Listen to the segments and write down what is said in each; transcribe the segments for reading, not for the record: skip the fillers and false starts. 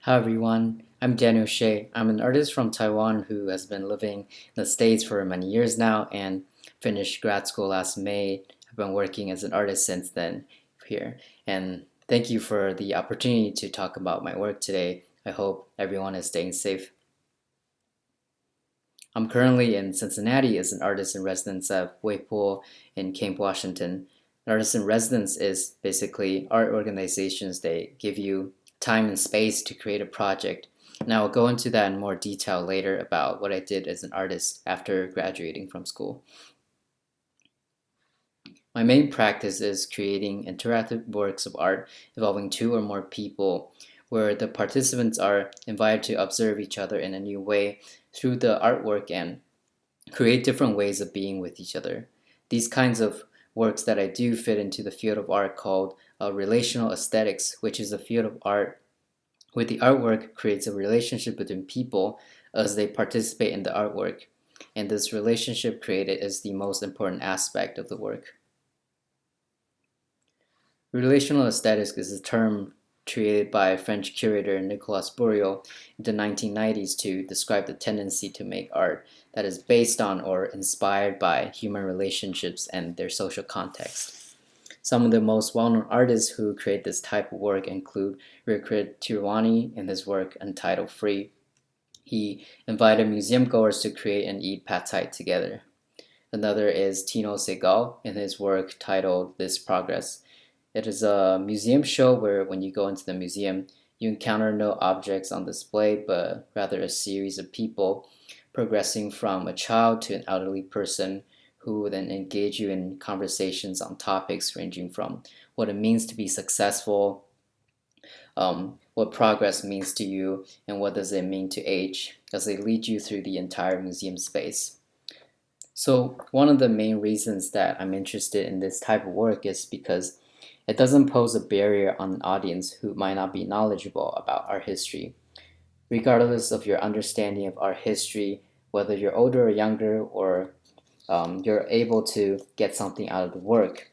Hi everyone, I'm Daniel Shieh. I'm an artist from Taiwan who has been living in the States for many years now and finished grad school last May. I've been working as an artist since then here. And thank you for the opportunity to talk about my work today. I hope everyone is staying safe. I'm currently in Cincinnati as an artist in residence at Waypool in Camp Washington. An artist in residence is basically art organizations. They give you time and space to create a project. And I'll go into that in more detail later about what I did as an artist after graduating from school. My main practice is creating interactive works of art involving two or more people, where the participants are invited to observe each other in a new way through the artwork and create different ways of being with each other. These kinds of works that I do fit into the field of art called relational aesthetics, which is a field of art where the artwork creates a relationship between people as they participate in the artwork. And this relationship created is the most important aspect of the work. Relational aesthetics is a term created by French curator Nicolas Bourriaud in the 1990s to describe the tendency to make art that is based on or inspired by human relationships and their social context. Some of the most well-known artists who create this type of work include Ricard Tirwani in his work entitled Free. He invited museum goers to create and eat pad thai together. Another is Tino Segal in his work titled This Progress. It is a museum show where when you go into the museum, you encounter no objects on display, but rather a series of people progressing from a child to an elderly person who will then engage you in conversations on topics ranging from what it means to be successful, what progress means to you, and what does it mean to age, as they lead you through the entire museum space. So one of the main reasons that I'm interested in this type of work is because it doesn't pose a barrier on an audience who might not be knowledgeable about art history. Regardless of your understanding of art history, whether you're older or younger, or you're able to get something out of the work.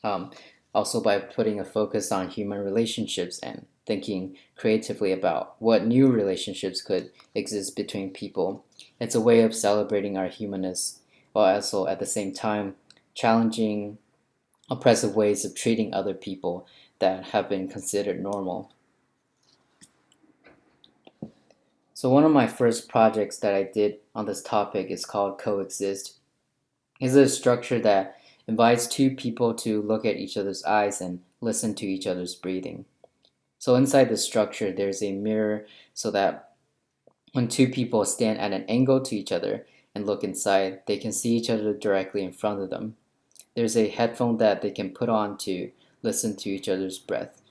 Um, Also, by putting a focus on human relationships and thinking creatively about what new relationships could exist between people, it's a way of celebrating our humanness while also at the same time challenging oppressive ways of treating other people that have been considered normal. So one of my first projects that I did on this topic is called Coexist. It's a structure that invites two people to look at each other's eyes and listen to each other's breathing. So inside the structure, there's a mirror so that when two people stand at an angle to each other and look inside, they can see each other directly in front of them. There's a headphone that they can put on to listen to each other's breath.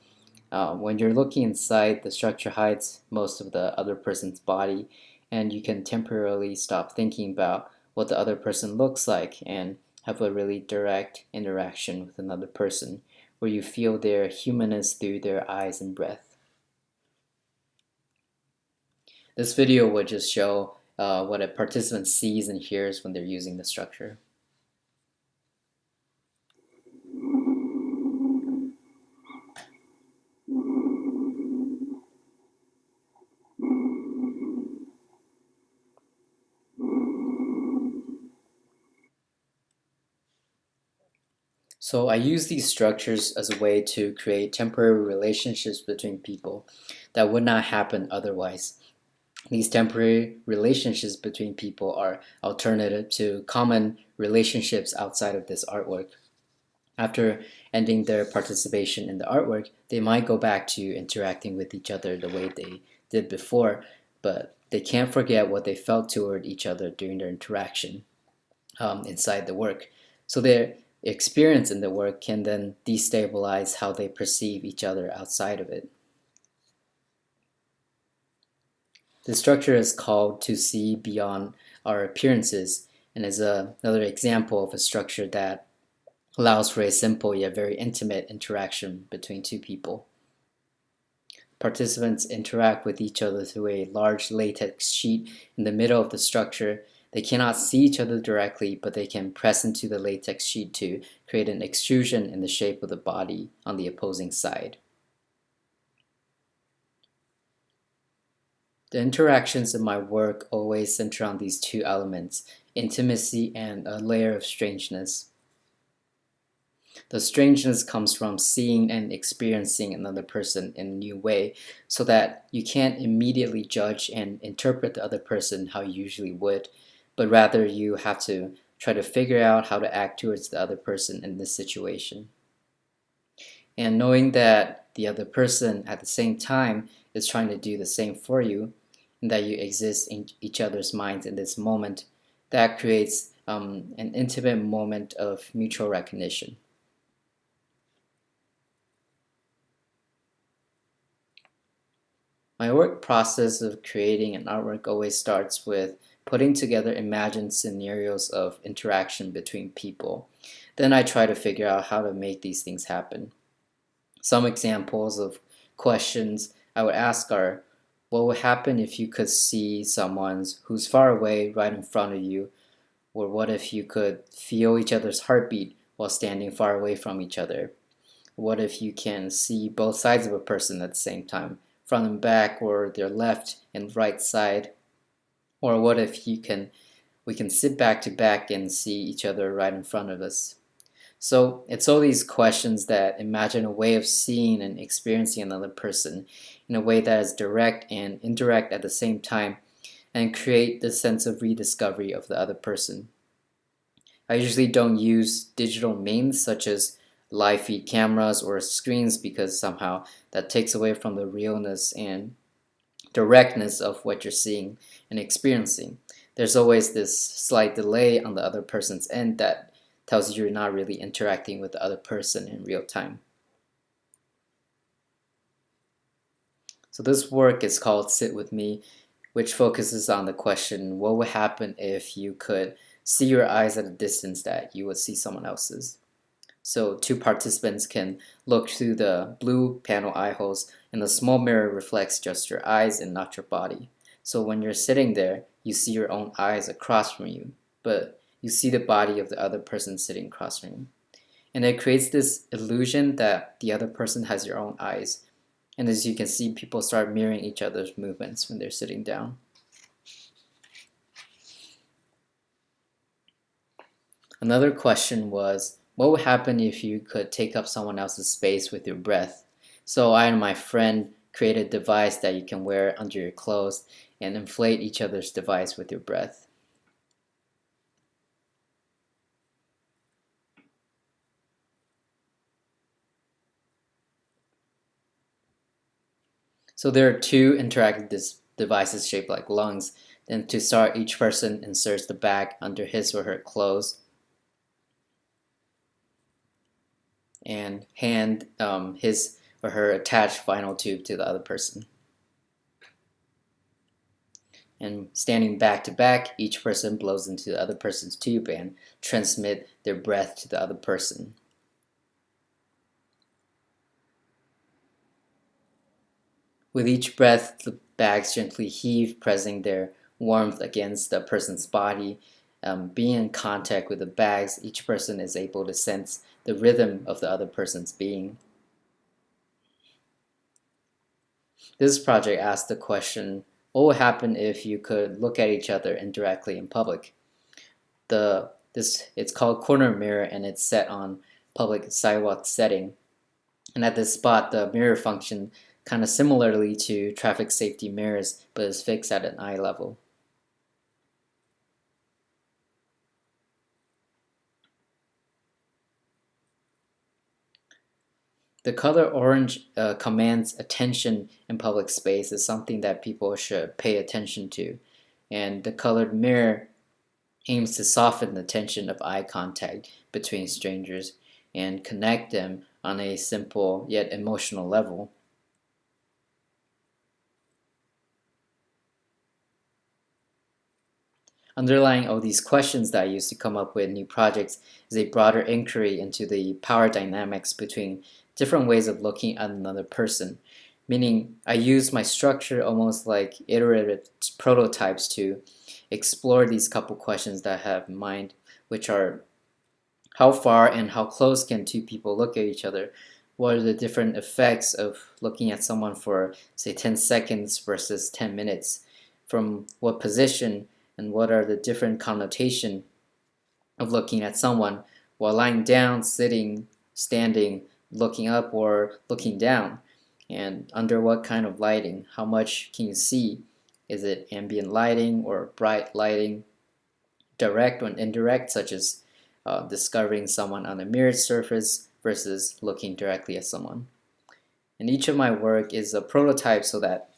When you're looking inside, the structure hides most of the other person's body, and you can temporarily stop thinking about what the other person looks like and have a really direct interaction with another person where you feel their humanness through their eyes and breath. This video would just show what a participant sees and hears when they're using the structure. So I use these structures as a way to create temporary relationships between people that would not happen otherwise. These temporary relationships between people are alternative to common relationships outside of this artwork. After ending their participation in the artwork, they might go back to interacting with each other the way they did before, but they can't forget what they felt toward each other during their interaction inside the work. So their experience in the work can then destabilize how they perceive each other outside of it. The structure is called To See Beyond Our Appearances and is another example of a structure that allows for a simple yet very intimate interaction between two people. Participants interact with each other through a large latex sheet in the middle of the structure. They cannot see each other directly, but they can press into the latex sheet to create an extrusion in the shape of the body on the opposing side. The interactions in my work always center on these two elements, intimacy and a layer of strangeness. The strangeness comes from seeing and experiencing another person in a new way, so that you can't immediately judge and interpret the other person how you usually would, but rather you have to try to figure out how to act towards the other person in this situation. And knowing that the other person at the same time is trying to do the same for you, and that you exist in each other's minds in this moment, that creates an intimate moment of mutual recognition. My work process of creating an artwork always starts with putting together imagined scenarios of interaction between people. Then I try to figure out how to make these things happen. Some examples of questions I would ask are, what would happen if you could see someone who's far away right in front of you? Or what if you could feel each other's heartbeat while standing far away from each other? What if you can see both sides of a person at the same time, front and back, or their left and right side? Or what if we can sit back to back and see each other right in front of us? So it's all these questions that imagine a way of seeing and experiencing another person in a way that is direct and indirect at the same time, and create the sense of rediscovery of the other person. I usually don't use digital means such as live feed cameras or screens, because somehow that takes away from the realness and directness of what you're seeing and experiencing. There's always this slight delay on the other person's end that tells you you're not really interacting with the other person in real time. So this work is called Sit With Me, which focuses on the question, what would happen if you could see your eyes at a distance that you would see someone else's? So two participants can look through the blue panel eye holes, and the small mirror reflects just your eyes and not your body. So when you're sitting there, you see your own eyes across from you, but you see the body of the other person sitting across from you. And it creates this illusion that the other person has your own eyes. And as you can see, people start mirroring each other's movements when they're sitting down. Another question was, what would happen if you could take up someone else's space with your breath? So I and my friend created a device that you can wear under your clothes and inflate each other's device with your breath. So there are two interactive devices shaped like lungs. And to start, each person inserts the bag under his or her clothes and hand his or her attached vinyl tube to the other person. And standing back to back, each person blows into the other person's tube and transmit their breath to the other person. With each breath, the bags gently heave, pressing their warmth against the person's body. Being in contact with the bags, each person is able to sense the rhythm of the other person's being. This project asked the question, what would happen if you could look at each other indirectly in public? It's called corner mirror, and it's set on public sidewalk setting. And at this spot, the mirror function kind of similarly to traffic safety mirrors, but is fixed at an eye level. The color orange commands attention in public space, is something that people should pay attention to. And the colored mirror aims to soften the tension of eye contact between strangers and connect them on a simple yet emotional level. Underlying all these questions that I use to come up with new projects is a broader inquiry into the power dynamics between different ways of looking at another person. Meaning, I use my structure almost like iterative prototypes to explore these couple questions that I have in mind, which are, how far and how close can two people look at each other? What are the different effects of looking at someone for, say, 10 seconds versus 10 minutes? from what position, and what are the different connotations of looking at someone while lying down, sitting, standing, looking up, or looking down, and under what kind of lighting. How much can you see? Is it ambient lighting or bright lighting, direct or indirect, such as discovering someone on a mirrored surface versus looking directly at someone? And each of my work is a prototype, so that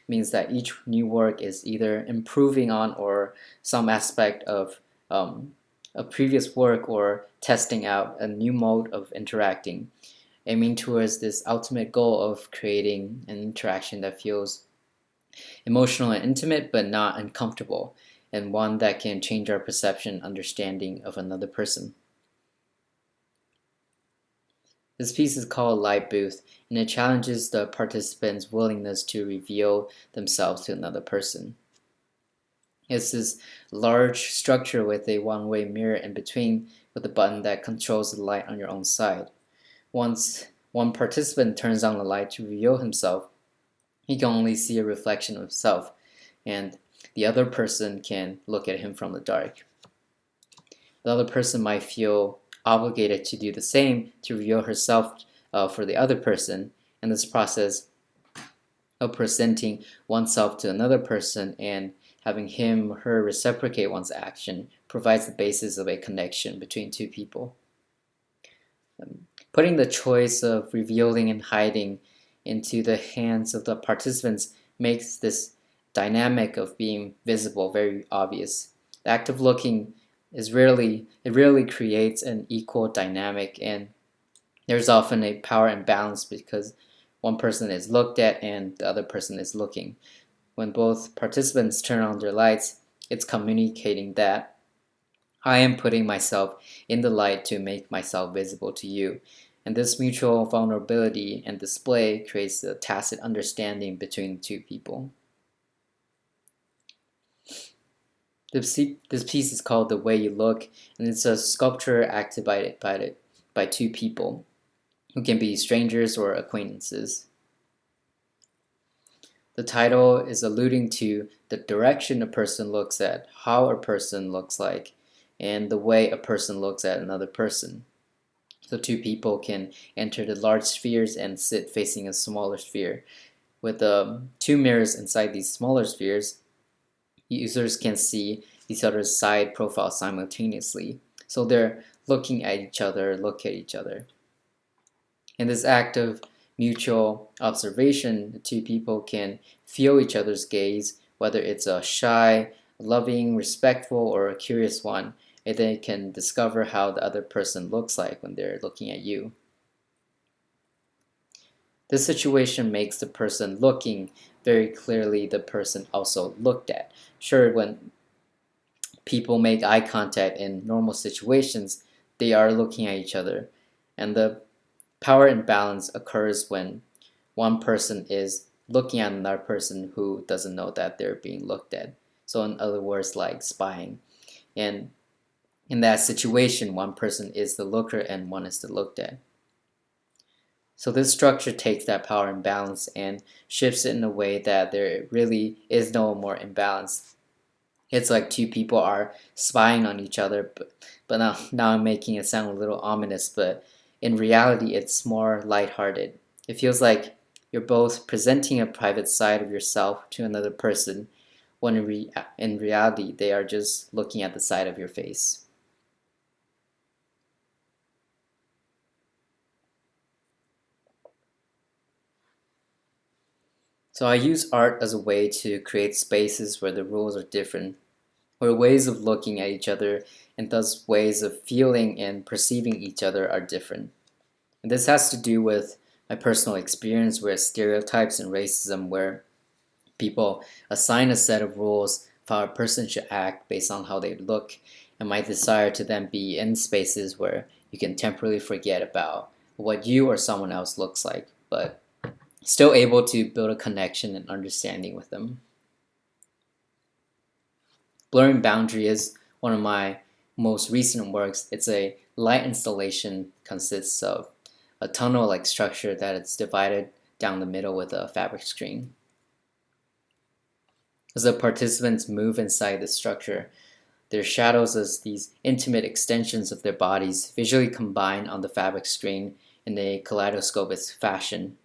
means that each new work is either improving on or some aspect of a previous work, or testing out a new mode of interacting, aiming towards this ultimate goal of creating an interaction that feels emotional and intimate but not uncomfortable, and one that can change our perception and understanding of another person. This piece is called Light Booth, and it challenges the participants' willingness to reveal themselves to another person. It's this large structure with a one-way mirror in between, with a button that controls the light on your own side. Once one participant turns on the light to reveal himself, he can only see a reflection of himself, and the other person can look at him from the dark. The other person might feel obligated to do the same to reveal herself for the other person, and this process of presenting oneself to another person and having him or her reciprocate one's action provides the basis of a connection between two people. Putting the choice of revealing and hiding into the hands of the participants makes this dynamic of being visible very obvious. The act of looking rarely creates an equal dynamic, and there's often a power imbalance because one person is looked at and the other person is looking. When both participants turn on their lights, it's communicating that I am putting myself in the light to make myself visible to you. And this mutual vulnerability and display creates a tacit understanding between two people. This piece is called The Way You Look, and it's a sculpture acted by two people who can be strangers or acquaintances. The title is alluding to the direction a person looks at, how a person looks like, and the way a person looks at another person. So two people can enter the large spheres and sit facing a smaller sphere. With two mirrors inside these smaller spheres, users can see each other's side profiles simultaneously. So they're looking at each other, look at each other. In this act of mutual observation, the two people can feel each other's gaze, whether it's a shy, loving, respectful, or a curious one, and they can discover how the other person looks like when they're looking at you. This situation makes the person looking very clearly the person also looked at. Sure, when people make eye contact in normal situations, they are looking at each other, and the power imbalance occurs when one person is looking at another person who doesn't know that they're being looked at. So in other words, like spying. And in that situation, one person is the looker and one is the looked at. So this structure takes that power imbalance and shifts it in a way that there really is no more imbalance. It's like two people are spying on each other, but now I'm making it sound a little ominous, but in reality, it's more lighthearted. It feels like you're both presenting a private side of yourself to another person, when in reality, they are just looking at the side of your face. So I use art as a way to create spaces where the rules are different, where ways of looking at each other and thus ways of feeling and perceiving each other are different. And this has to do with my personal experience with stereotypes and racism, where people assign a set of rules for how a person should act based on how they look, and my desire to then be in spaces where you can temporarily forget about what you or someone else looks like, but still able to build a connection and understanding with them. Blurring Boundary is one of my most recent works. It's a light installation, consists of a tunnel-like structure that is divided down the middle with a fabric screen. As the participants move inside the structure, their shadows as these intimate extensions of their bodies visually combine on the fabric screen in a kaleidoscopic fashion.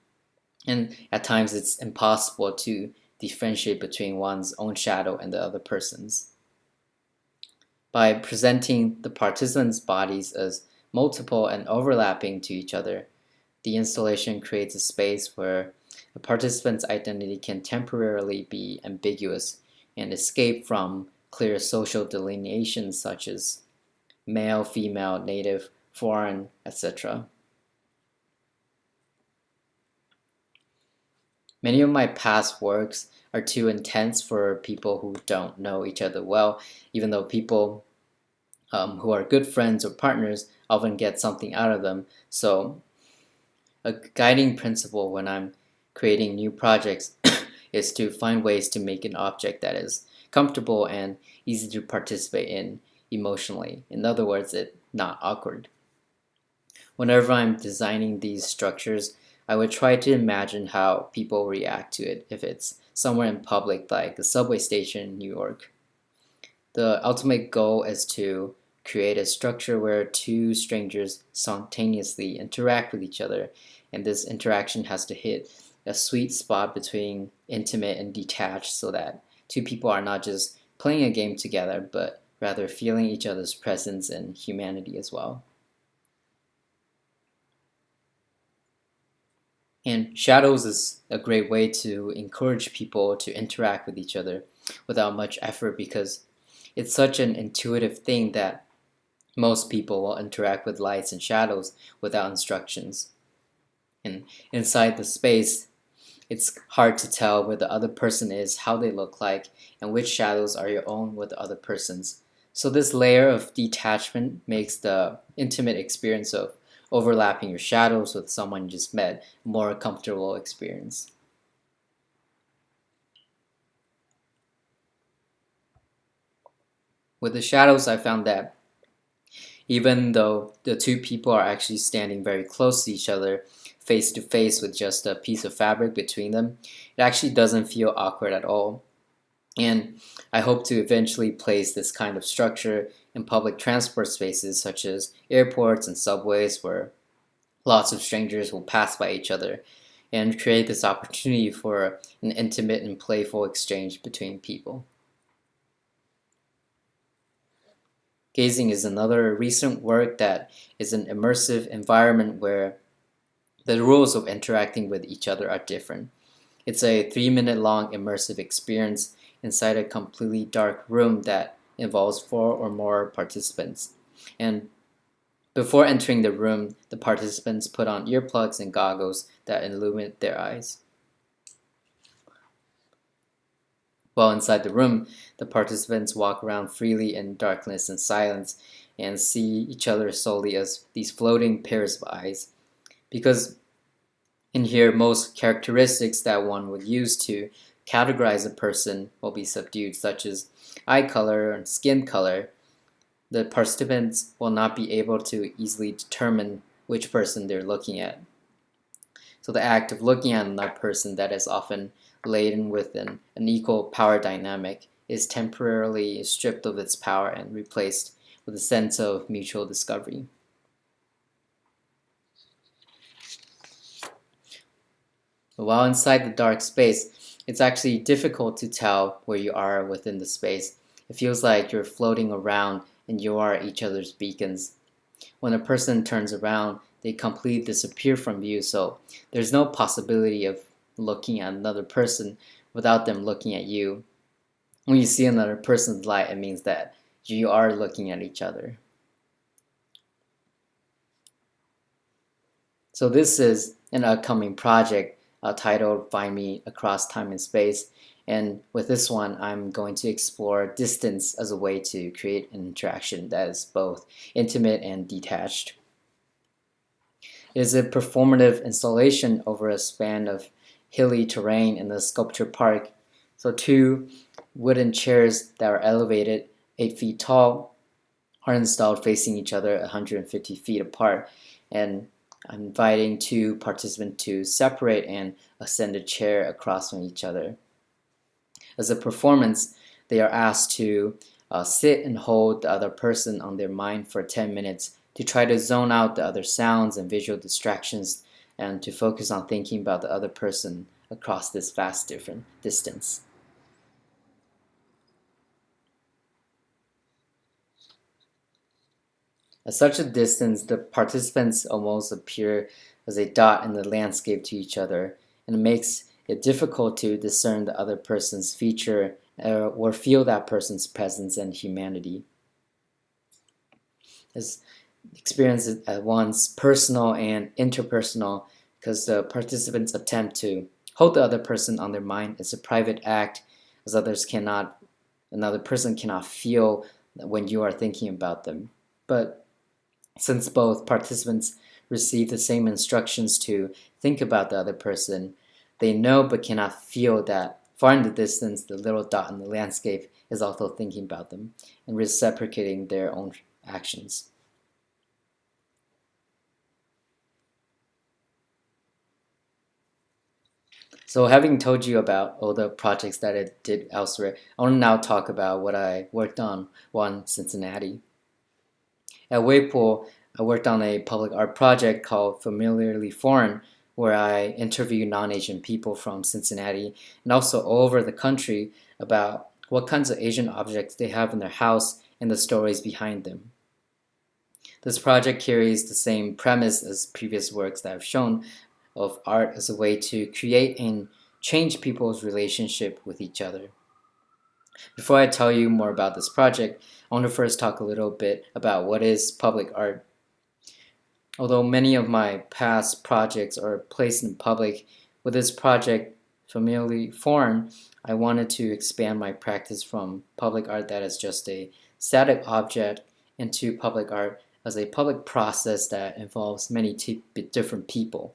And at times it's impossible to differentiate between one's own shadow and the other person's. By presenting the participants' bodies as multiple and overlapping to each other, the installation creates a space where a participant's identity can temporarily be ambiguous and escape from clear social delineations such as male, female, native, foreign, etc. Many of my past works are too intense for people who don't know each other well, even though people who are good friends or partners often get something out of them. So a guiding principle when I'm creating new projects is to find ways to make an object that is comfortable and easy to participate in emotionally. In other words, it's not awkward. Whenever I'm designing these structures, I would try to imagine how people react to it if it's somewhere in public like a subway station in New York. The ultimate goal is to create a structure where two strangers spontaneously interact with each other, and this interaction has to hit a sweet spot between intimate and detached so that two people are not just playing a game together, but rather feeling each other's presence and humanity as well. And shadows is a great way to encourage people to interact with each other without much effort because it's such an intuitive thing that most people will interact with lights and shadows without instructions. And inside the space, it's hard to tell where the other person is, how they look like, and which shadows are your own with the other person's. So this layer of detachment makes the intimate experience of overlapping your shadows with someone you just met a more comfortable experience. With the shadows, I found that even though the two people are actually standing very close to each other, face to face with just a piece of fabric between them, it actually doesn't feel awkward at all. And I hope to eventually place this kind of structure in public transport spaces such as airports and subways where lots of strangers will pass by each other and create this opportunity for an intimate and playful exchange between people. Gazing is another recent work that is an immersive environment where the rules of interacting with each other are different. It's a 3-minute long immersive experience inside a completely dark room that involves 4 or more participants. And before entering the room, the participants put on earplugs and goggles that illuminate their eyes. While inside the room, the participants walk around freely in darkness and silence and see each other solely as these floating pairs of eyes. Because in here, most characteristics that one would use to categorize a person will be subdued, such as eye color and skin color. The participants will not be able to easily determine which person they're looking at. So the act of looking at another person that is often laden with an unequal power dynamic is temporarily stripped of its power and replaced with a sense of mutual discovery. While inside the dark space, it's actually difficult to tell where you are within the space. It feels like you're floating around and you are each other's beacons. When a person turns around, they completely disappear from view, so there's no possibility of looking at another person without them looking at you. When you see another person's light, it means that you are looking at each other. So this is an upcoming project titled Find Me Across Time and Space. And with this one, I'm going to explore distance as a way to create an interaction that is both intimate and detached. It is a performative installation over a span of hilly terrain in the sculpture park. So 2 wooden chairs that are elevated 8 feet tall are installed facing each other 150 feet apart. And I'm inviting 2 participants to separate and ascend a chair across from each other. As a performance, they are asked to sit and hold the other person on their mind for 10 minutes to try to zone out the other sounds and visual distractions and to focus on thinking about the other person across this vast different distance. At such a distance, the participants almost appear as a dot in the landscape to each other, and it makes it difficult to discern the other person's feature or feel that person's presence and humanity. This experience is at once personal and interpersonal because the participants attempt to hold the other person on their mind as a private act, as another person cannot feel when you are thinking about them. But since both participants receive the same instructions to think about the other person, they know but cannot feel that far in the distance the little dot in the landscape is also thinking about them and reciprocating their own actions. So having told you about all the projects that I did elsewhere, I want to now talk about what I worked on while in Cincinnati. At Waypool, I worked on a public art project called Familiarly Foreign, where I interviewed non-Asian people from Cincinnati and also all over the country about what kinds of Asian objects they have in their house and the stories behind them. This project carries the same premise as previous works that I've shown of art as a way to create and change people's relationship with each other. Before I tell you more about this project, I want to first talk a little bit about what is public art. Although many of my past projects are placed in public, with this project familiarly foreign, I wanted to expand my practice from public art that is just a static object into public art as a public process that involves many different people.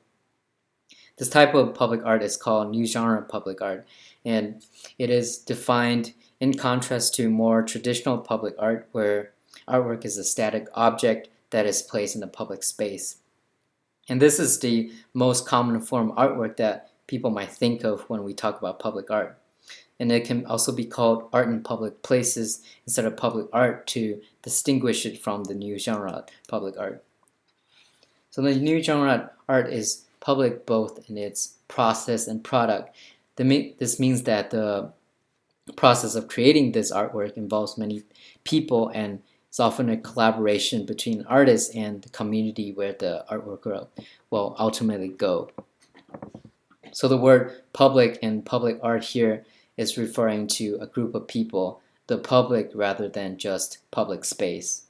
This type of public art is called new genre public art, and it is defined in contrast to more traditional public art where artwork is a static object that is placed in a public space. And this is the most common form of artwork that people might think of when we talk about public art. And it can also be called art in public places instead of public art to distinguish it from the new genre public art. So the new genre art is public both in its process and product. This means that the process of creating this artwork involves many people and it's often a collaboration between artists and the community where the artwork will ultimately go. So the word public and public art here is referring to a group of people, the public rather than just public space.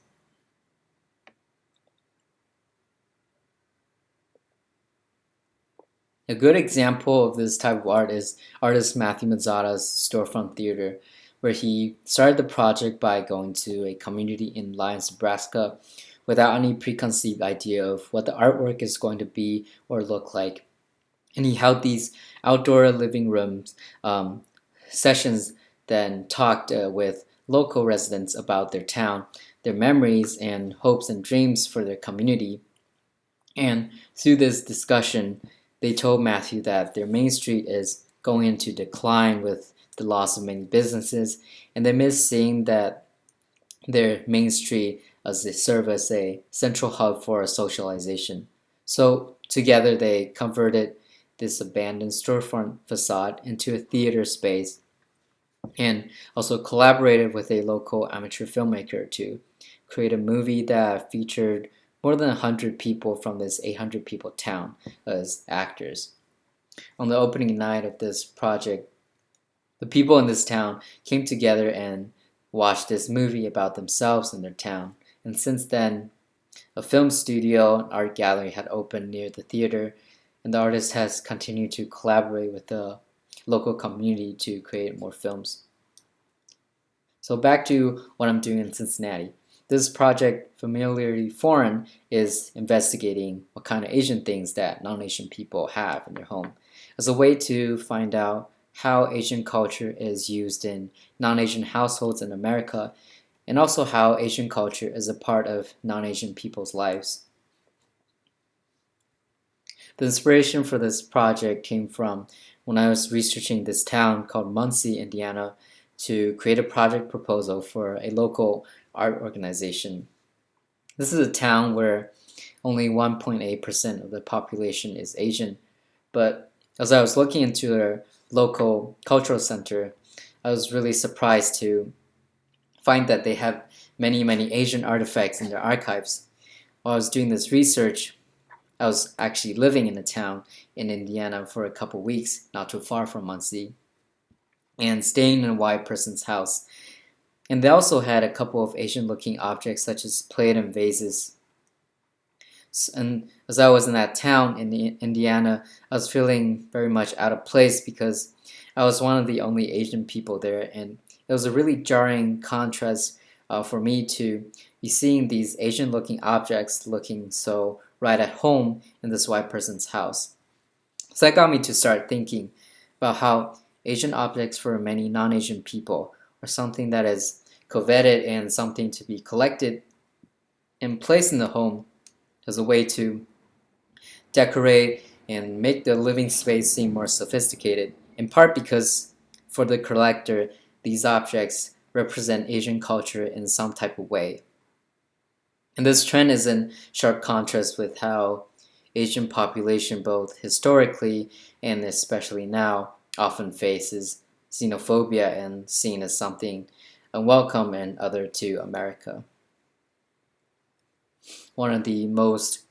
A good example of this type of art is artist Matthew Mazzata's Storefront Theater, where he started the project by going to a community in Lyons, Nebraska, without any preconceived idea of what the artwork is going to be or look like. And he held these outdoor living rooms sessions, then talked with local residents about their town, their memories and hopes and dreams for their community. And through this discussion, they told Matthew that their main street is going into decline with the loss of many businesses, and they miss seeing that their main street as they serve as a central hub for socialization. So together they converted this abandoned storefront facade into a theater space and also collaborated with a local amateur filmmaker to create a movie that featured more than 100 people from this 800 people town as actors. On the opening night of this project, the people in this town came together and watched this movie about themselves and their town. And since then, a film studio and art gallery had opened near the theater, and the artist has continued to collaborate with the local community to create more films. So back to what I'm doing in Cincinnati. This project, Familiarly Foreign, is investigating what kind of Asian things that non-Asian people have in their home as a way to find out how Asian culture is used in non-Asian households in America, and also how Asian culture is a part of non-Asian people's lives. The inspiration for this project came from when I was researching this town called Muncie, Indiana, to create a project proposal for a local art organization. This is a town where only 1.8% of the population is Asian, but as I was looking into their local cultural center, I was really surprised to find that they have many, many Asian artifacts in their archives. While I was doing this research, I was actually living in a town in Indiana for a couple weeks, not too far from Muncie, and staying in a white person's house. And they also had a couple of Asian-looking objects such as plate and vases. And as I was in that town in Indiana, I was feeling very much out of place because I was one of the only Asian people there, and it was a really jarring contrast for me to be seeing these Asian-looking objects looking so right at home in this white person's house. So that got me to start thinking about how Asian objects for many non-Asian people are something that is coveted and something to be collected and placed in the home as a way to decorate and make the living space seem more sophisticated, in part because for the collector, these objects represent Asian culture in some type of way. And this trend is in sharp contrast with how Asian population, both historically and especially now, often faces xenophobia and seen as something unwelcome and other to America. One of the most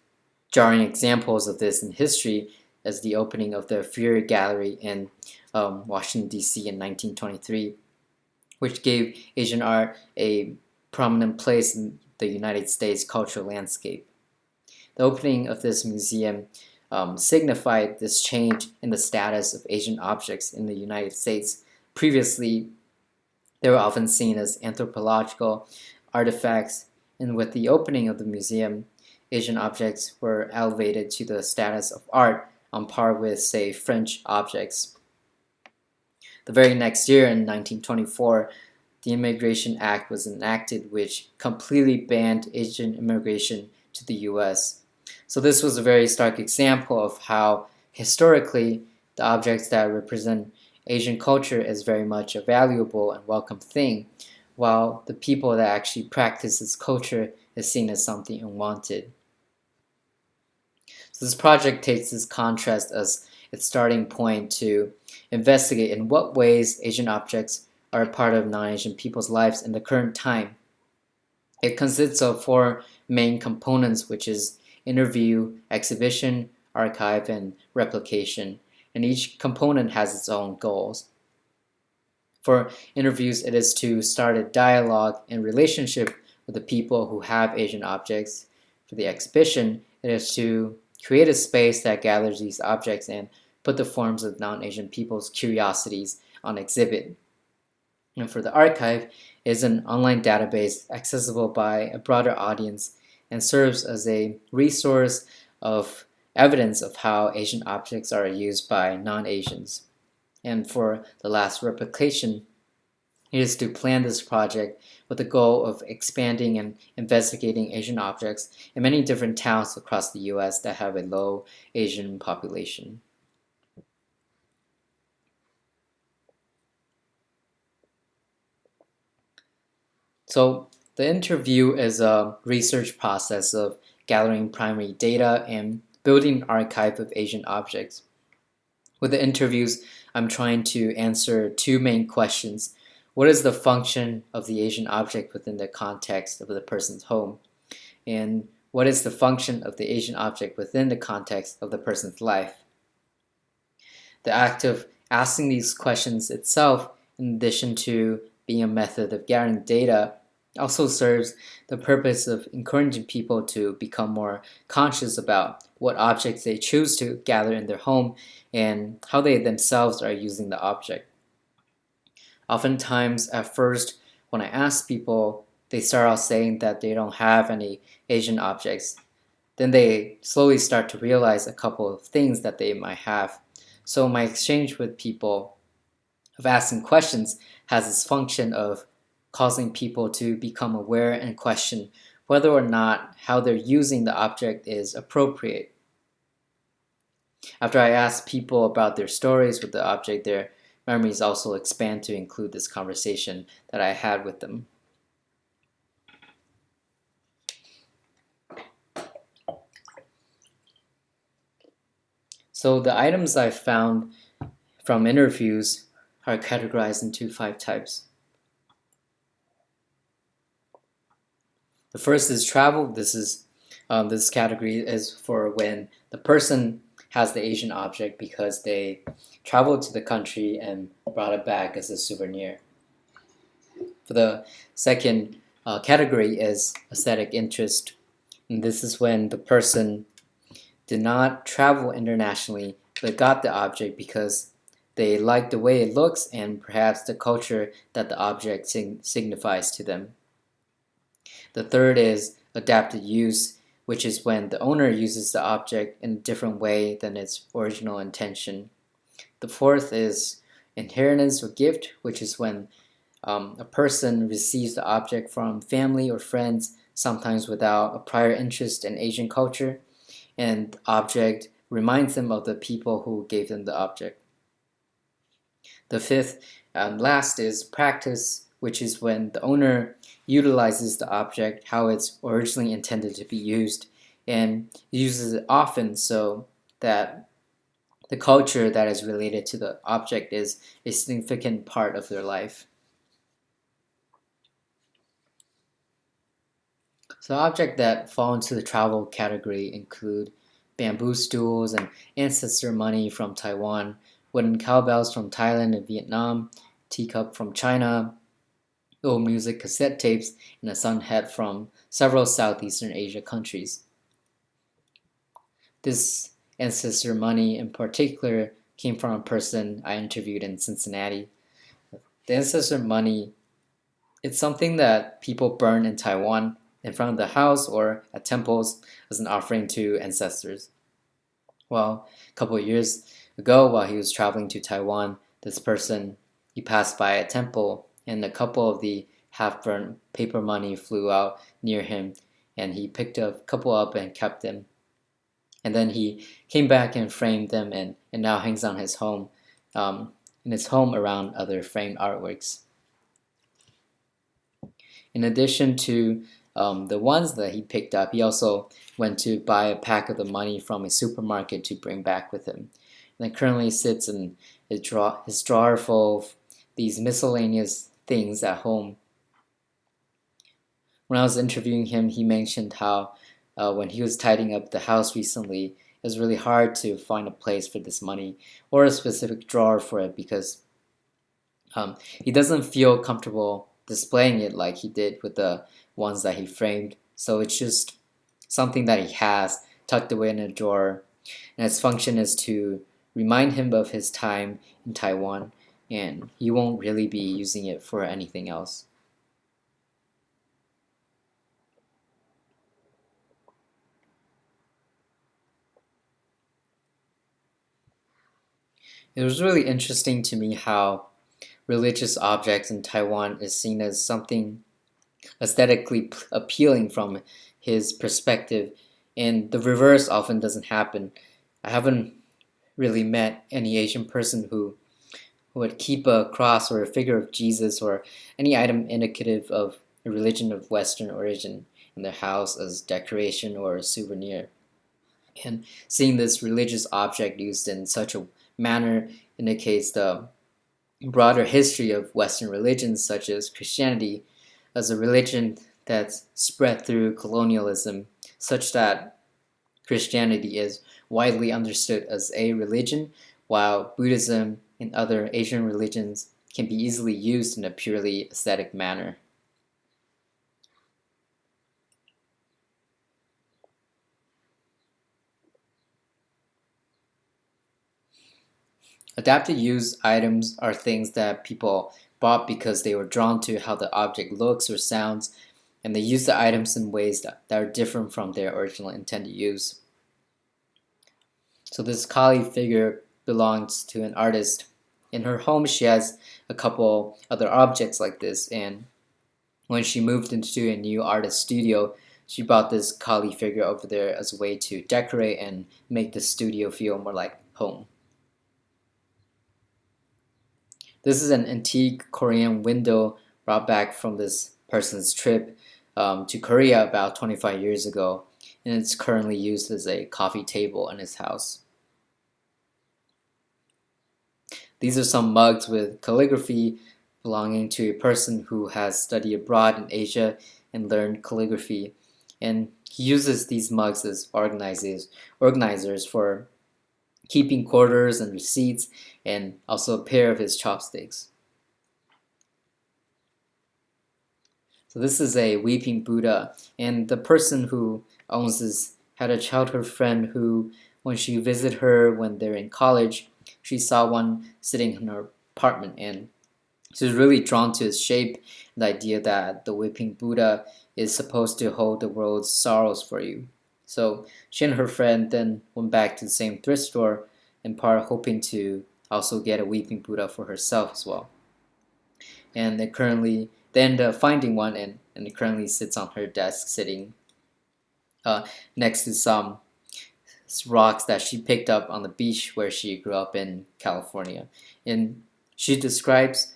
jarring examples of this in history is the opening of the Fuhrer Gallery in Washington, D.C. in 1923, which gave Asian art a prominent place in the United States cultural landscape. The opening of this museum signified this change in the status of Asian objects in the United States. Previously, they were often seen as anthropological artifacts, and with the opening of the museum, Asian objects were elevated to the status of art on par with, say, French objects. The very next year, in 1924, the Immigration Act was enacted, which completely banned Asian immigration to the U.S. So this was a very stark example of how, historically, the objects that represent Asian culture is very much a valuable and welcome thing, while the people that actually practice this culture is seen as something unwanted. So this project takes this contrast as its starting point to investigate in what ways Asian objects are a part of non-Asian people's lives in the current time. It consists of four main components, which is interview, exhibition, archive, and replication, and each component has its own goals. For interviews, it is to start a dialogue and relationship with the people who have Asian objects. For the exhibition, it is to create a space that gathers these objects and put the forms of non-Asian people's curiosities on exhibit. And for the archive, it is an online database accessible by a broader audience and serves as a resource of evidence of how Asian objects are used by non-Asians. And for the last, replication, it is to plan this project with the goal of expanding and investigating Asian objects in many different towns across the U.S. that have a low Asian population. So the interview is a research process of gathering primary data and building an archive of Asian objects. With the interviews, I'm trying to answer two main questions. What is the function of the Asian object within the context of the person's home? And what is the function of the Asian object within the context of the person's life? The act of asking these questions itself, in addition to being a method of gathering data, also serves the purpose of encouraging people to become more conscious about what objects they choose to gather in their home and how they themselves are using the object. Oftentimes, at first, when I ask people, they start out saying that they don't have any Asian objects. Then they slowly start to realize a couple of things that they might have. So my exchange with people of asking questions has this function of causing people to become aware and question whether or not how they're using the object is appropriate. After I ask people about their stories with the object, their memories also expand to include this conversation that I had with them. So the items I found from interviews are categorized into 5 types. The first is travel. This category is for when the person has the Asian object because they traveled to the country and brought it back as a souvenir. For the second category is aesthetic interest. And this is when the person did not travel internationally but got the object because they like the way it looks and perhaps the culture that the object signifies to them. The third is adapted use, which is when the owner uses the object in a different way than its original intention. The fourth is inheritance or gift, which is when a person receives the object from family or friends, sometimes without a prior interest in Asian culture, and the object reminds them of the people who gave them the object. The fifth and last is practice, which is when the owner utilizes the object how it's originally intended to be used and uses it often so that the culture that is related to the object is a significant part of their life. So objects that fall into the travel category include bamboo stools and ancestor money from Taiwan, wooden cowbells from Thailand and Vietnam, teacup from China, old music cassette tapes, and a sun hat from several Southeastern Asia countries. This ancestor money in particular came from a person I interviewed in Cincinnati. The ancestor money, it's something that people burn in Taiwan in front of the house or at temples as an offering to ancestors. Well, a couple of years ago while he was traveling to Taiwan, this person, he passed by a temple and a couple of the half-burnt paper money flew out near him and he picked a couple up and kept them. And then he came back and framed them and now hangs on his home, in his home around other framed artworks. In addition to the ones that he picked up, he also went to buy a pack of the money from a supermarket to bring back with him. And it currently sits in his drawer full of these miscellaneous things at home. When I was interviewing him, he mentioned how when he was tidying up the house recently, it was really hard to find a place for this money or a specific drawer for it because he doesn't feel comfortable displaying it like he did with the ones that he framed. So it's just something that he has tucked away in a drawer, and its function is to remind him of his time in Taiwan, and he won't really be using it for anything else. It was really interesting to me how religious objects in Taiwan is seen as something aesthetically appealing from his perspective, and the reverse often doesn't happen. I haven't really met any Asian person who would keep a cross or a figure of Jesus or any item indicative of a religion of Western origin in their house as decoration or a souvenir. And seeing this religious object used in such a manner indicates the broader history of Western religions such as Christianity as a religion that's spread through colonialism, such that Christianity is widely understood as a religion, while Buddhism and other Asian religions can be easily used in a purely aesthetic manner. Adapted use items are things that people bought because they were drawn to how the object looks or sounds, and they use the items in ways that are different from their original intended use. So this Kali figure belongs to an artist. In her home, she has a couple other objects like this, and when she moved into a new artist studio, she brought this Kali figure over there as a way to decorate and make the studio feel more like home. This is an antique Korean window brought back from this person's trip to Korea about 25 years ago, and it's currently used as a coffee table in his house. These are some mugs with calligraphy belonging to a person who has studied abroad in Asia and learned calligraphy. And he uses these mugs as organizers for keeping quarters and receipts, and also a pair of his chopsticks. So this is a weeping Buddha, and the person who owns this had a childhood friend who, when she visited her when they're in college, she saw one sitting in her apartment, and she was really drawn to its shape and the idea that the weeping Buddha is supposed to hold the world's sorrows for you. So she and her friend then went back to the same thrift store, in part hoping to also get a weeping Buddha for herself as well. And they ended up finding one, and it currently sits on her desk, sitting next to some rocks that she picked up on the beach where she grew up in California. And she describes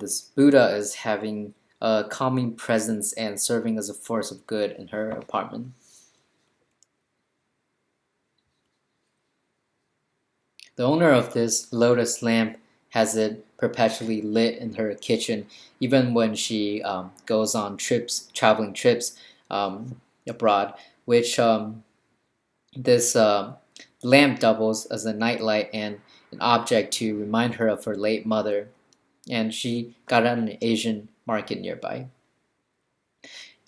this Buddha as having a calming presence and serving as a force of good in her apartment. The owner of this lotus lamp has it perpetually lit in her kitchen, even when she goes on traveling trips abroad, which this lamp doubles as a nightlight and an object to remind her of her late mother, and she got it at an Asian market nearby.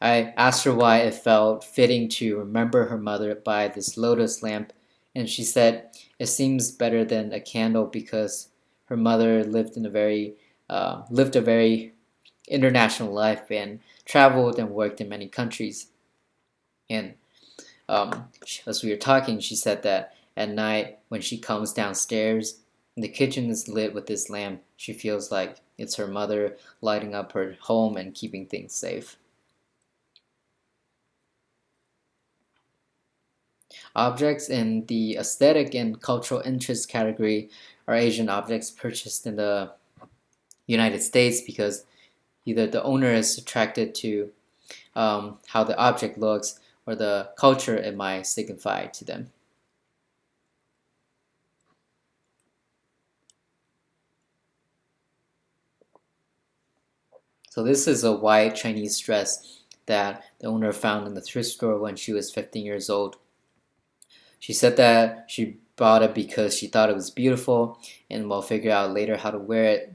I asked her why it felt fitting to remember her mother by this lotus lamp, and she said it seems better than a candle because her mother lived a very international life and traveled and worked in many countries. And as we were talking, she said that at night when she comes downstairs and the kitchen is lit with this lamp, she feels like it's her mother lighting up her home and keeping things safe. Objects in the aesthetic and cultural interest category are Asian objects purchased in the United States because either the owner is attracted to how the object looks or the culture it might signify to them. So this is a white Chinese dress that the owner found in the thrift store when she was 15 years old. She said that she bought it because she thought it was beautiful and will figure out later how to wear it.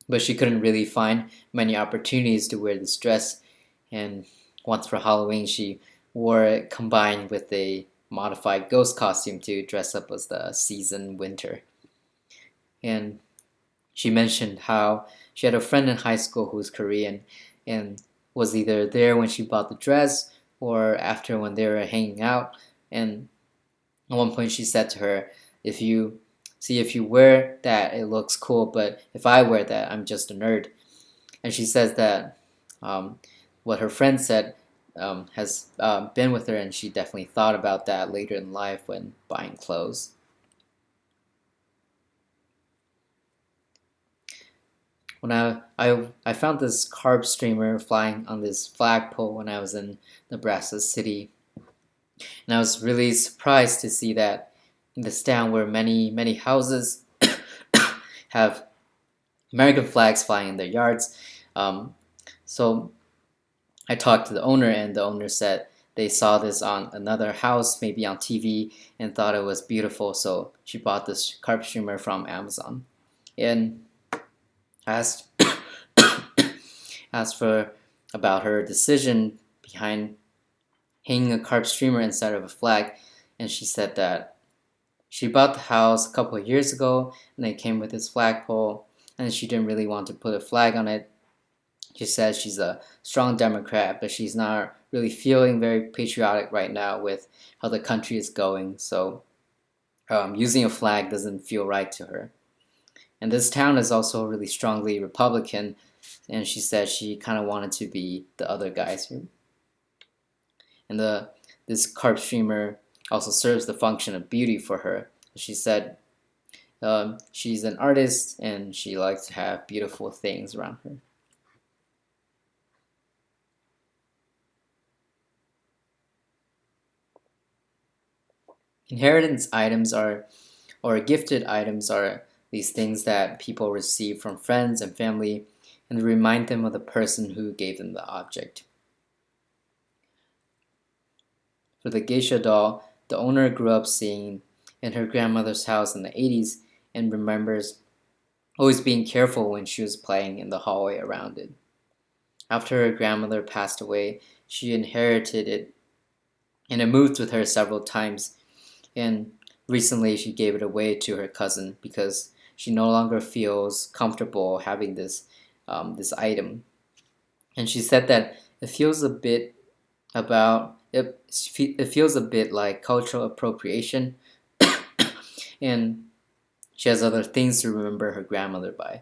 But she couldn't really find many opportunities to wear this dress. And once for Halloween, she wore it combined with a modified ghost costume to dress up as the season winter. And she mentioned how she had a friend in high school who was Korean and was either there when she bought the dress or after when they were hanging out. And at one point, she said to her, if you wear that, it looks cool, but if I wear that, I'm just a nerd." And she says that what her friend said has been with her, and she definitely thought about that later in life when buying clothes. When I found this carb streamer flying on this flagpole when I was in Nebraska City, and I was really surprised to see that in this town where many houses have American flags flying in their yards. So I talked to the owner, and the owner said they saw this on another house, maybe on TV, and thought it was beautiful. So she bought this carp streamer from Amazon, and asked asked for about her decision behind hanging a carp streamer instead of a flag, and she said that she bought the house a couple of years ago, and it came with this flagpole, and she didn't really want to put a flag on it. She says she's a strong Democrat, but she's not really feeling very patriotic right now with how the country is going, so using a flag doesn't feel right to her. And this town is also really strongly Republican, and she said she kind of wanted to be the other guys here. And this carp streamer also serves the function of beauty for her. She said she's an artist and she likes to have beautiful things around her. Inheritance items are, or gifted items are, these things that people receive from friends and family and remind them of the person who gave them the object. For the geisha doll, the owner grew up seeing in her grandmother's house in the 80s and remembers always being careful when she was playing in the hallway around it. After her grandmother passed away, she inherited it and it moved with her several times. And recently, she gave it away to her cousin because she no longer feels comfortable having this item. And she said that it feels a bit about it feels a bit like cultural appropriation, and she has other things to remember her grandmother by.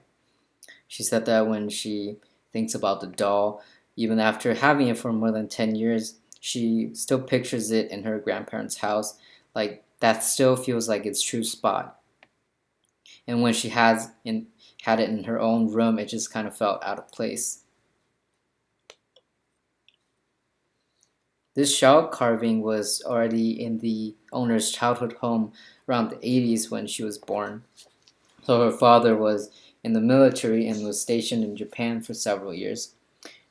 She said that when she thinks about the doll, even after having it for more than 10 years, she still pictures it in her grandparents' house. Like that still feels like its true spot. And when she had it in her own room, it just kind of felt out of place. This shell carving was already in the owner's childhood home around the 80s when she was born. So her father was in the military and was stationed in Japan for several years.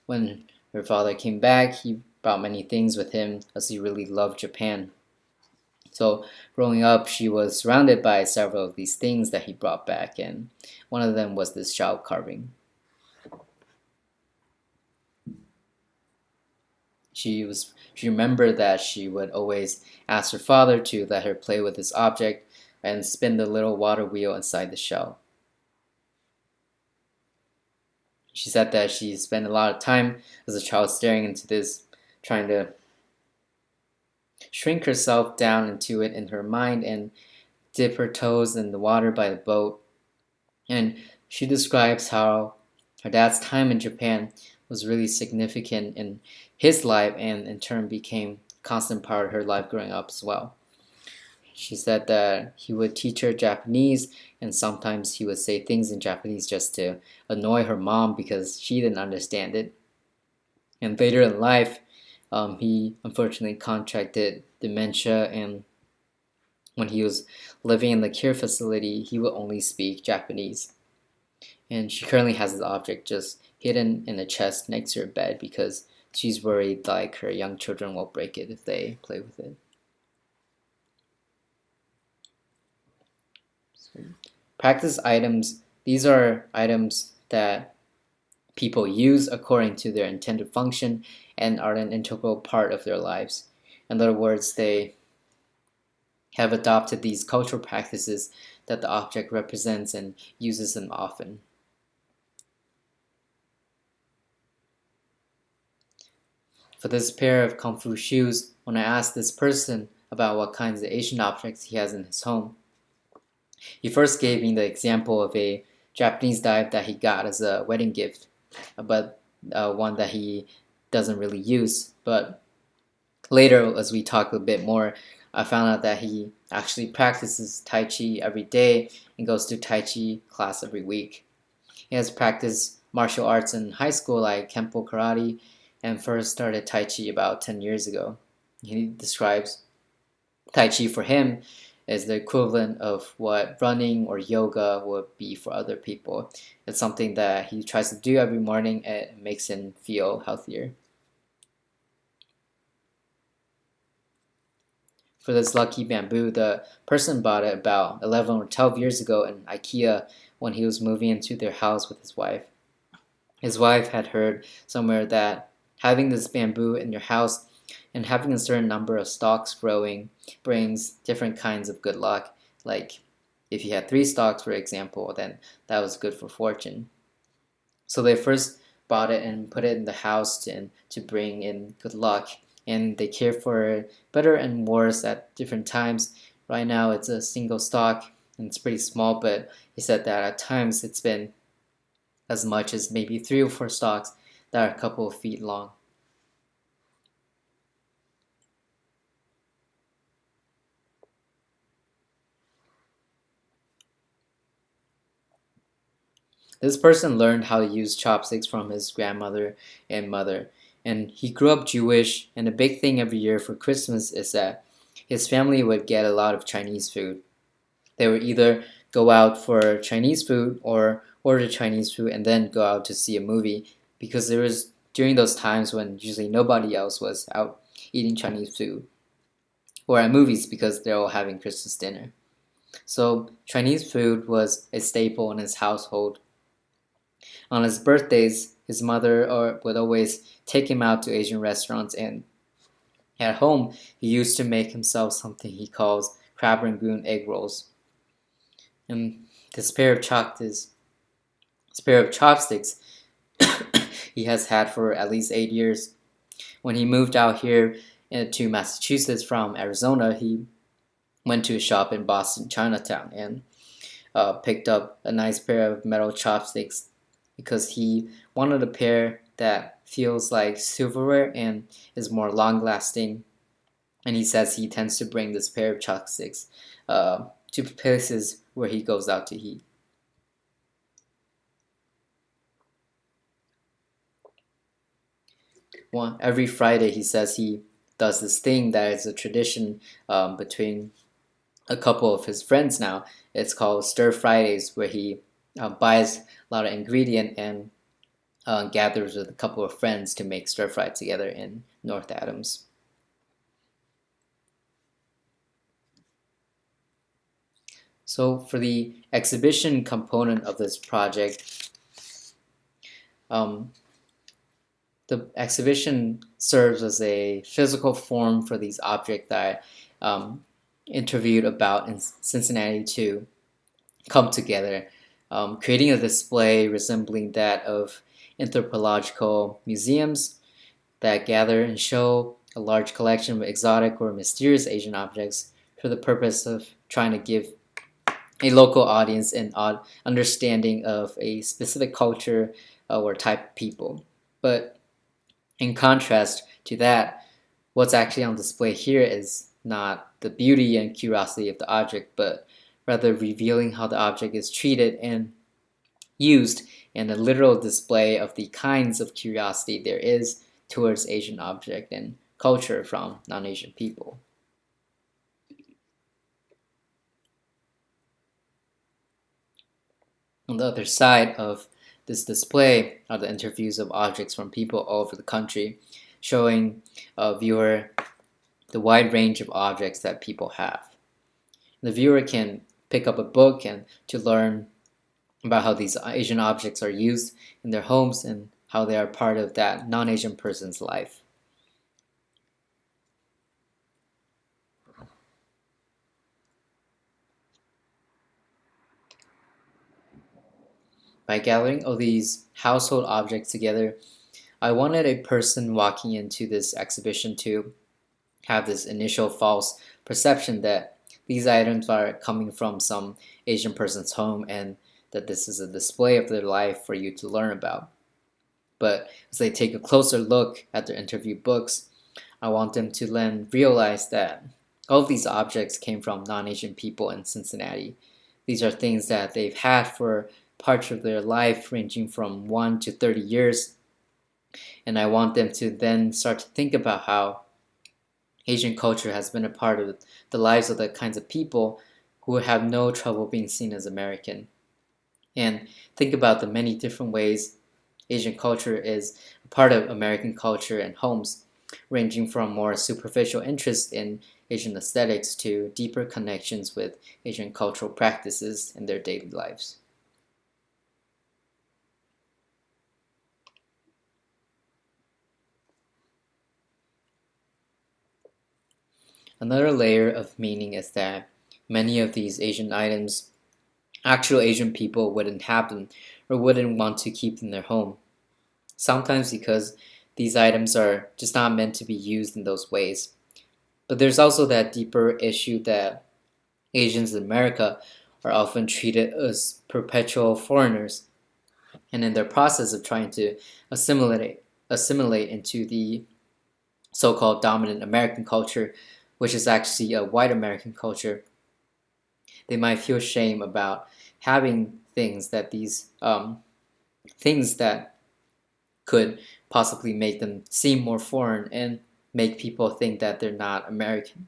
When her father came back, he brought many things with him as he really loved Japan. So growing up, she was surrounded by several of these things that he brought back, and one of them was this shell carving. She remembered that she would always ask her father to let her play with this object and spin the little water wheel inside the shell. She said that she spent a lot of time as a child staring into this, trying to shrink herself down into it in her mind and dip her toes in the water by the boat. And she describes how her dad's time in Japan was really significant in his life and in turn became a constant part of her life growing up as well. She said that he would teach her Japanese and sometimes he would say things in Japanese just to annoy her mom because she didn't understand it. And later in life, he unfortunately contracted dementia, and when he was living in the care facility, he would only speak Japanese. And she currently has this object just hidden in the chest next to her bed because she's worried like her young children will break it if they play with it. So, practice items. These are items that people use according to their intended function and are an integral part of their lives. In other words, they have adopted these cultural practices that the object represents and uses them often. For this pair of Kung Fu shoes, when I asked this person about what kinds of Asian objects he has in his home, he first gave me the example of a Japanese dive that he got as a wedding gift, but one that he doesn't really use. But later, as we talked a bit more, I found out that he actually practices Tai Chi every day and goes to Tai Chi class every week. He has practiced martial arts in high school like Kempo Karate and first started Tai Chi about 10 years ago. He describes Tai Chi for him is the equivalent of what running or yoga would be for other people. It's something that he tries to do every morning and it makes him feel healthier. For this lucky bamboo, the person bought it about 11 or 12 years ago in IKEA when he was moving into their house with his wife. His wife had heard somewhere that having this bamboo in your house and having a certain number of stalks growing brings different kinds of good luck. Like if you had 3 stalks, for example, then that was good for fortune. So they first bought it and put it in the house to bring in good luck. And they care for it better and worse at different times. Right now it's a single stalk and it's pretty small, but he said that at times it's been as much as maybe 3 or 4 stalks that are a couple of feet long. This person learned how to use chopsticks from his grandmother and mother, and he grew up Jewish. And the big thing every year for Christmas is that his family would get a lot of Chinese food. They would either go out for Chinese food or order Chinese food and then go out to see a movie, because there was during those times when usually nobody else was out eating Chinese food or at movies because they're all having Christmas dinner. So Chinese food was a staple in his household. On his birthdays, his mother would always take him out to Asian restaurants, and at home he used to make himself something he calls crab rangoon egg rolls. And this pair of chopsticks he has had for at least 8 years. When he moved out here to Massachusetts from Arizona, he went to a shop in Boston, Chinatown, and picked up a nice pair of metal chopsticks because he wanted a pair that feels like silverware and is more long-lasting. And he says he tends to bring this pair of chopsticks to places where he goes out to eat. Every Friday, he says he does this thing that is a tradition between a couple of his friends now. It's called Stir Fridays, where he buys a lot of ingredient and gathers with a couple of friends to make stir fry together in North Adams. So for the exhibition component of this project, the exhibition serves as a physical form for these objects that I interviewed about in Cincinnati to come together, creating a display resembling that of anthropological museums that gather and show a large collection of exotic or mysterious Asian objects for the purpose of trying to give a local audience an understanding of a specific culture or type of people. But in contrast to that, what's actually on display here is not the beauty and curiosity of the object, but rather revealing how the object is treated and used, and a literal display of the kinds of curiosity there is towards Asian object and culture from non-Asian people. On the other side of this display are the interviews of objects from people all over the country, showing a viewer the wide range of objects that people have. The viewer can pick up a book and to learn about how these Asian objects are used in their homes and how they are part of that non-Asian person's life. By gathering all these household objects together, I wanted a person walking into this exhibition to have this initial false perception that these items are coming from some Asian person's home and that this is a display of their life for you to learn about. But as they take a closer look at their interview books, I want them to then realize that all of these objects came from non-Asian people in Cincinnati. These are things that they've had for parts of their life ranging from 1 to 30 years. And I want them to then start to think about how Asian culture has been a part of the lives of the kinds of people who have no trouble being seen as American. And think about the many different ways Asian culture is a part of American culture and homes, ranging from more superficial interest in Asian aesthetics to deeper connections with Asian cultural practices in their daily lives. Another layer of meaning is that many of these Asian items, actual Asian people wouldn't have them or wouldn't want to keep in their home. Sometimes because these items are just not meant to be used in those ways. But there's also that deeper issue that Asians in America are often treated as perpetual foreigners, and in their process of trying to assimilate into the so-called dominant American culture, which is actually a white American culture, they might feel shame about having things that these things that could possibly make them seem more foreign and make people think that they're not American.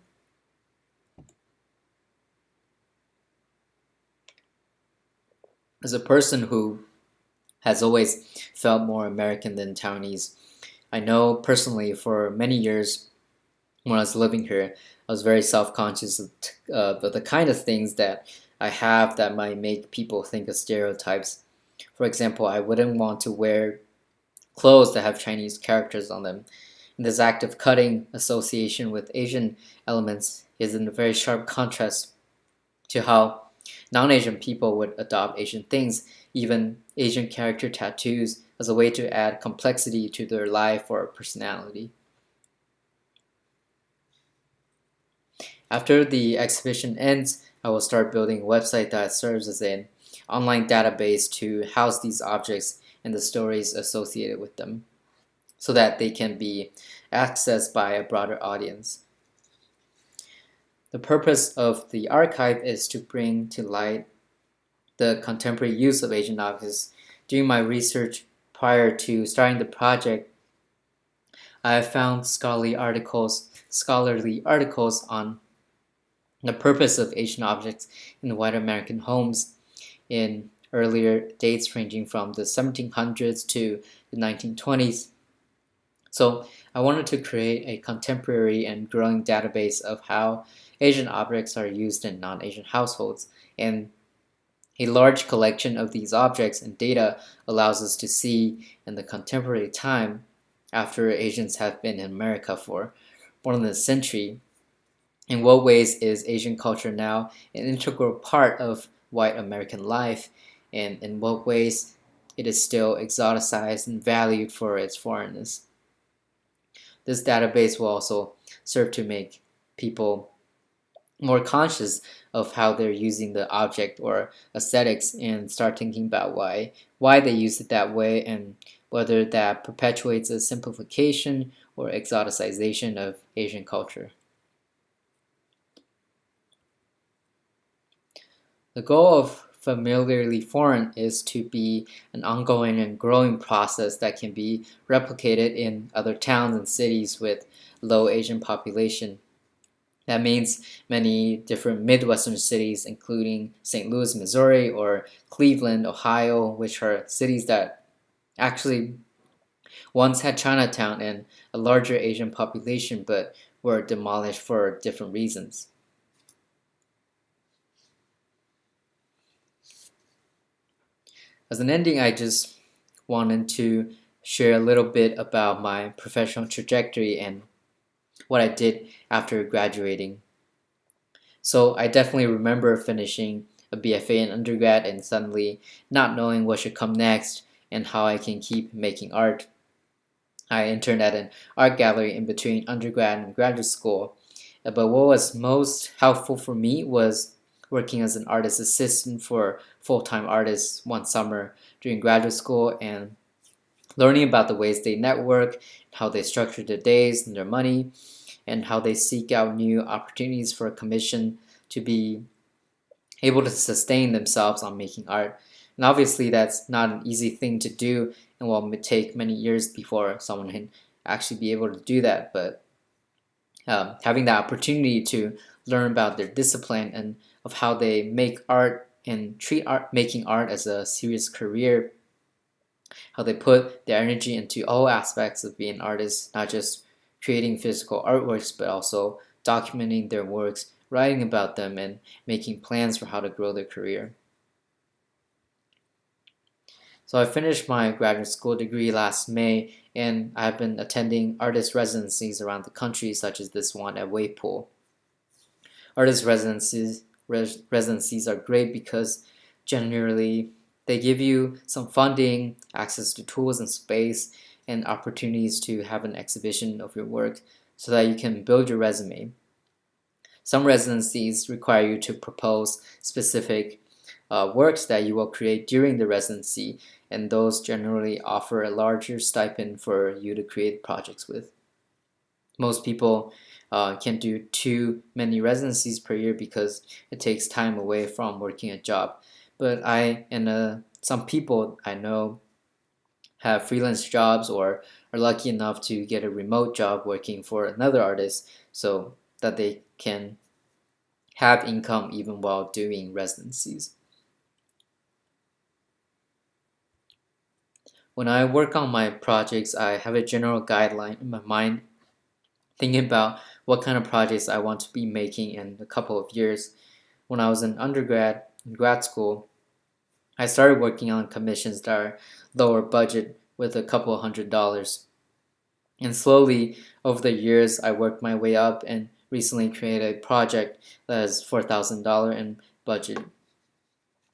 As a person who has always felt more American than Taiwanese, I know personally for many years when I was living here, I was very self-conscious of the kind of things that I have that might make people think of stereotypes. For example, I wouldn't want to wear clothes that have Chinese characters on them. And this act of cutting association with Asian elements is in a very sharp contrast to how non-Asian people would adopt Asian things, even Asian character tattoos, as a way to add complexity to their life or personality. After the exhibition ends, I will start building a website that serves as an online database to house these objects and the stories associated with them so that they can be accessed by a broader audience. The purpose of the archive is to bring to light the contemporary use of Asian objects. During my research prior to starting the project, I have found scholarly articles on the purpose of Asian objects in white American homes in earlier dates ranging from the 1700s to the 1920s. So I wanted to create a contemporary and growing database of how Asian objects are used in non-Asian households, and a large collection of these objects and data allows us to see in the contemporary time after Asians have been in America for more than a century. In what ways is Asian culture now an integral part of white American life, and in what ways it is still exoticized and valued for its foreignness? This database will also serve to make people more conscious of how they're using the object or aesthetics and start thinking about why they use it that way and whether that perpetuates a simplification or exoticization of Asian culture. The goal of Familiarly Foreign is to be an ongoing and growing process that can be replicated in other towns and cities with low Asian population. That means many different Midwestern cities, including St. Louis, Missouri, or Cleveland, Ohio, which are cities that actually once had Chinatown and a larger Asian population but were demolished for different reasons. As an ending, I just wanted to share a little bit about my professional trajectory and what I did after graduating. So I definitely remember finishing a BFA in undergrad and suddenly not knowing what should come next and how I can keep making art. I interned at an art gallery in between undergrad and graduate school. But what was most helpful for me was working as an artist assistant for full-time artists one summer during graduate school and learning about the ways they network, how they structure their days and their money, and how they seek out new opportunities for a commission to be able to sustain themselves on making art. And obviously, that's not an easy thing to do and will take many years before someone can actually be able to do that. But having the opportunity to learn about their discipline and of how they make art and treat making art as a serious career, how they put their energy into all aspects of being an artist, not just creating physical artworks, but also documenting their works, writing about them, and making plans for how to grow their career. So I finished my graduate school degree last May, and I've been attending artist residencies around the country, such as this one at Waypool. Artist residencies are great because generally they give you some funding, access to tools and space, and opportunities to have an exhibition of your work so that you can build your resume. Some residencies require you to propose specific works that you will create during the residency, and those generally offer a larger stipend for you to create projects with. Most people can't do too many residencies per year because it takes time away from working a job. But I and some people I know have freelance jobs or are lucky enough to get a remote job working for another artist so that they can have income even while doing residencies. When I work on my projects, I have a general guideline in my mind, thinking about what kind of projects I want to be making in a couple of years. When I was in undergrad, in grad school, I started working on commissions that are lower budget with a couple of $100. And slowly, over the years, I worked my way up and recently created a project that is $4,000 in budget.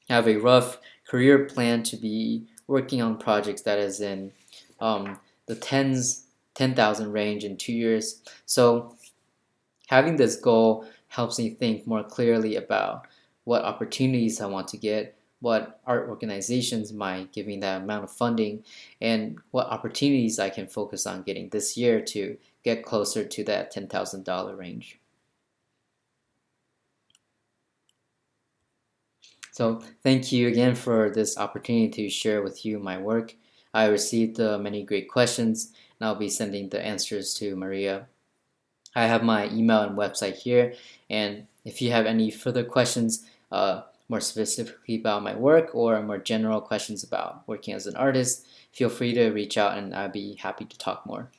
I have a rough career plan to be working on projects that is in the 10,000 range in 2 years. So having this goal helps me think more clearly about what opportunities I want to get, what art organizations might give me that amount of funding, and what opportunities I can focus on getting this year to get closer to that $10,000 range. So thank you again for this opportunity to share with you my work. I received many great questions, and I'll be sending the answers to Maria. I have my email and website here, and if you have any further questions, more specifically about my work or more general questions about working as an artist, feel free to reach out and I'd be happy to talk more.